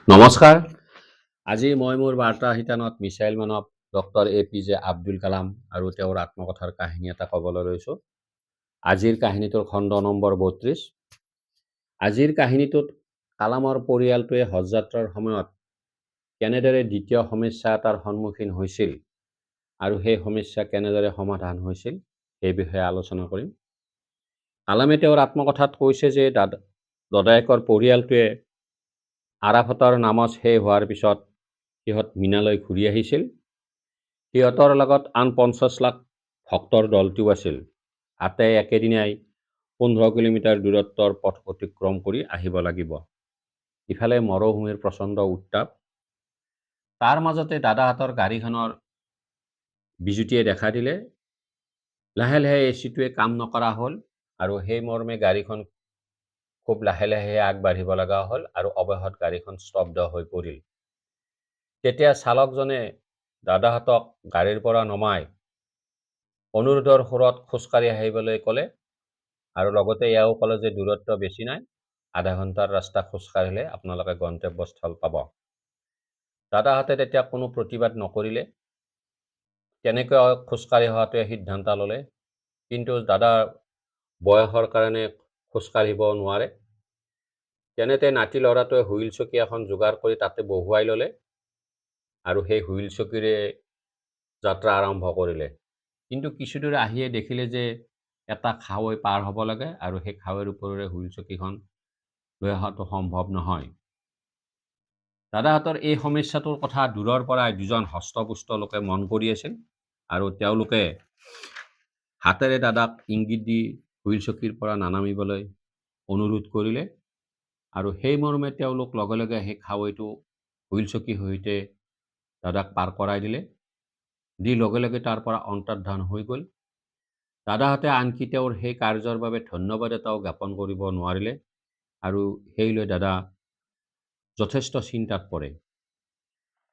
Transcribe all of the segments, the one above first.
নমস্কাৰ। আজি মই মোৰ বাৰ্তা শিতানত মিছাইল মানৱ ডক্টৰ APJ আব্দুল কালাম আৰু তেওঁৰ আত্মকথাৰ কাহিনী এটা ক'বলৈ লৈছোঁ। আজিৰ কাহিনীটোৰ খণ্ড নম্বৰ ৩২। আজিৰ কাহিনীটোত কালামৰ পৰিয়ালটোৱে হজযাত্ৰাৰ সময়ত কেনেদৰে দ্বিতীয় সমস্যা এটাৰ সন্মুখীন হৈছিল আৰু সেই সমস্যা কেনেদৰে সমাধান হৈছিল সেই বিষয়ে আলোচনা কৰিম। কালামে তেওঁৰ আত্মকথাত কৈছে যে দদায়েকৰ পৰিয়ালটোৱে আৰাফাতৰ নামাজ শেষ হোৱাৰ পিছত সিহঁত মিনালৈ ঘূৰি আহিছিল। সিহঁতৰ লগত আন 50 লাখ ভক্তৰ দলটোও আছিল। আটাই একেদিনাই 15 কিলোমিটাৰ দূৰত্বৰ পথ অতিক্ৰম কৰি আহিব লাগিব। ইফালে মৰুভূমিৰ প্ৰচণ্ড উত্তাপ। তাৰ মাজতে দাদাহঁতৰ গাড়ীখনৰ বিজুতিয়ে দেখা দিলে। লাহে লাহে এচিটোৱে কাম নকৰা হ'ল আৰু সেই মৰ্মে গাড়ীখন খুব লাহে লাহে আগবাঢ়িব লগা হ'ল আৰু অৱশেষত গাড়ীখন স্তব্ধ হৈ পৰিল। তেতিয়া চালকজনে দাদাহঁতক গাড়ীৰ পৰা নমাই অনুৰোধৰ সুৰত খোজকাঢ়ি আহিবলৈ ক'লে আৰু লগতে এয়াও ক'লে যে দূৰত্ব বেছি নাই, আধা ঘণ্টাৰ ৰাস্তা খোজকাঢ়িলে আপোনালোকে গন্তব্যস্থল পাব। দাদাহঁতে তেতিয়া কোনো প্ৰতিবাদ নকৰিলে। তেনেকৈ খোজকাঢ়ি অহাটোৱে সিদ্ধান্ত ল'লে। কিন্তু দাদাৰ বয়সৰ কাৰণে খোজকাঢ়িব নোৱাৰে। তেনেতে নাতি ল'ৰাটোৱে হুইল চকী এখন যোগাৰ কৰি তাতে বহুৱাই ল'লে আৰু সেই হুইল চকীৰে যাত্ৰা আৰম্ভ কৰিলে। কিন্তু কিছুদূৰ আহিয়ে দেখিলে যে এটা খাৱৈ পাৰ হ'ব লাগে আৰু সেই খাৱৈৰ ওপৰেৰে হুইল চকীখন লৈ অহাটো সম্ভৱ নহয়। দাদাহঁতৰ এই সমস্যাটোৰ কথা দূৰৰ পৰাই দুজন হস্তপুষ্ট লোকে মন কৰি আছিল আৰু তেওঁলোকে হাতেৰে দাদাক ইংগিত দি হুইল চকীৰ পৰা নানামিবলৈ অনুৰোধ কৰিলে আৰু সেই মৰ্মে তেওঁলোক লগে লগে সেই খাৱৈটো হুইল চকীৰ সৈতে দাদাক পাৰ কৰাই দিলে। দি লগে লগে তাৰ পৰা অন্তৰ্ধান হৈ গ'ল। দাদাহঁতে আনকি তেওঁৰ সেই কাৰ্যৰ বাবে ধন্যবাদ এটাও জ্ঞাপন কৰিব নোৱাৰিলে আৰু সেইলৈ দাদা যথেষ্ট চিন্তাত পৰে।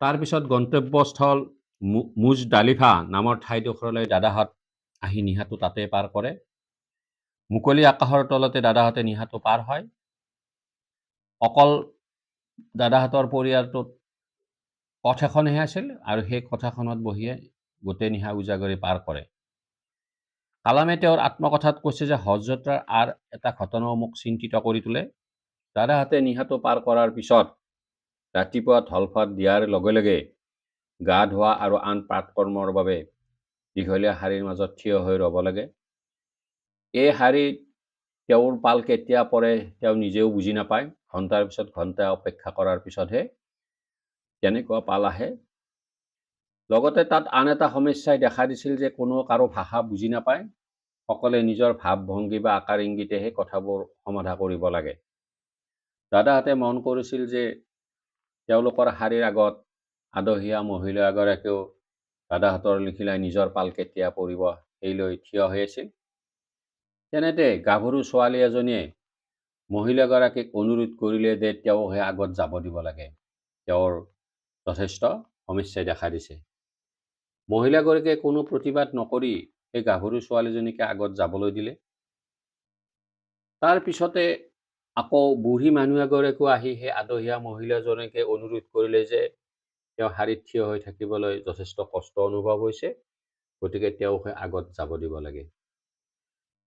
তাৰপিছত গন্তব্যস্থল মুজদালিফা নামৰ ঠাইডোখৰলৈ দাদাহঁত আহি নিশাটো তাতে পাৰ কৰে। মুকলি আকাশৰ তলতে দাদাহঁতে নিশাটো পাৰ হয়। অকল দাদাহঁতৰ পৰিয়ালটোত পথ এখনহে আছিল আৰু সেই কথাখনত বহিয়ে গোটেই নিশা উজাগৰি পাৰ কৰে। কালামে তেওঁৰ আত্মকথাত কৈছে যে হজযাত্ৰাৰ আৰ এটা ঘটনাও মোক চিন্তিত কৰি তোলে। দাদাহঁতে নিশাটো পাৰ কৰাৰ পিছত ৰাতিপুৱা ধলফাট দিয়াৰ লগে লগে গা ধোৱা আৰু আন পাঠকৰ্মৰ বাবে দীঘলীয়া শাৰীৰ মাজত থিয় হৈ ৰ'ব লাগে। এই শাৰীত তেওঁৰ পাল কেতিয়া পৰে তেওঁ নিজেও বুজি নাপায়। ঘণ্টাৰ পিছত ঘণ্টা অপেক্ষা কৰাৰ পিছতহে তেনেকুৱা পাল আহে। লগতে তাত আন এটা সমস্যাই দেখা দিছিল যে কোনো কাৰো ভাষা বুজি নাপায়। সকলে নিজৰ ভাৱ ভংগী বা আকাৰ ইংগিতেহে কথাবোৰ সমাধা কৰিব লাগে। দাদাহঁতে মন কৰিছিল যে তেওঁলোকৰ শাৰীৰ আগত আদহীয়া মহিলা এগৰাকীও দাদাহঁতৰ লিখিলাই নিজৰ পাল কেতিয়া পৰিব সেইলৈ থিয় হৈ আছিল। তেনেতে গাভৰু ছোৱালী এজনীয়ে মহিলাগৰাকীক অনুৰোধ কৰিলে যে তেওঁহে আগত যাব দিব লাগে। তেওঁৰ যথেষ্ট সমস্যাই দেখা দিছে। মহিলাগৰাকীয়ে কোনো প্ৰতিবাদ নকৰি সেই গাভৰু ছোৱালীজনীকে আগত যাবলৈ দিলে। তাৰ পিছতে আকৌ বুঢ়ী মানুহ এগৰাকীও আহি সেই আদহীয়া মহিলাজনীকে অনুৰোধ কৰিলে যে তেওঁ শাৰীত থিয় হৈ থাকিবলৈ যথেষ্ট কষ্ট অনুভৱ হৈছে, গতিকে তেওঁহে আগত যাব দিব লাগে।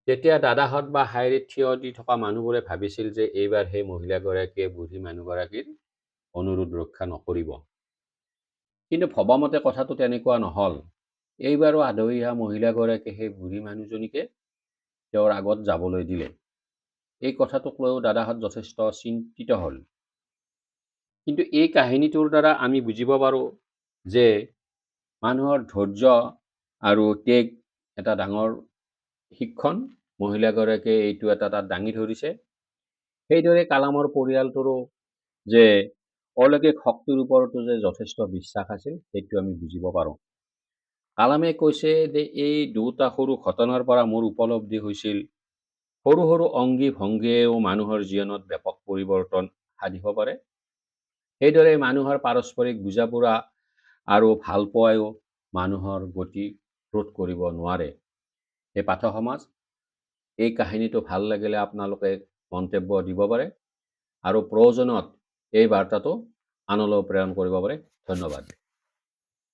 তেতিয়া দাদাহঁত বা শাৰীত থিয় দি থকা মানুহবোৰে ভাবিছিল যে এইবাৰ সেই মহিলাগৰাকীয়ে বুঢ়ী মানুহগৰাকীৰ অনুৰোধ ৰক্ষা নকৰিব। কিন্তু ভবামতে কথাটো তেনেকুৱা নহ'ল। এইবাৰো আদহীয়া মহিলাগৰাকীয়ে সেই বুঢ়ী মানুহজনীকে তেওঁৰ আগত যাবলৈ দিলে। এই কথাটোক লৈও দাদাহঁত যথেষ্ট চিন্তিত হ'ল। কিন্তু এই কাহিনীটোৰ দ্বাৰা আমি বুজিব পাৰোঁ যে মানুহৰ ধৈৰ্য আৰু ত্যাগ এটা ডাঙৰ শিক্ষণ। মহিলাগৰাকীয়ে এইটো এটা তাত দাঙি ধৰিছে। সেইদৰে কালামৰ পৰিয়ালটোৰো যে অলৌকিক শক্তিৰ ওপৰতো যে যথেষ্ট বিশ্বাস আছিল সেইটো আমি বুজিব পাৰোঁ। কালামে কৈছে যে এই দুটা সৰু ঘটনাৰ পৰা মোৰ উপলব্ধি হৈছিল সৰু সৰু অংগী ভংগীয়েও মানুহৰ জীৱনত ব্যাপক পৰিৱৰ্তন সাধিব পাৰে। সেইদৰে মানুহৰ পাৰস্পৰিক বুজাপৰা আৰু ভালপোৱায়ো মানুহৰ গতি ৰোধ কৰিব নোৱাৰে। এই পাঠক সমাজ, এই কাহিনীটো ভাল লাগিলে আপোনালোকে মন্তব্য দিব পাৰে আৰু প্ৰয়োজনত এই বাৰ্তাটো আনলৈও প্ৰেৰণ কৰিব পাৰে। ধন্যবাদ।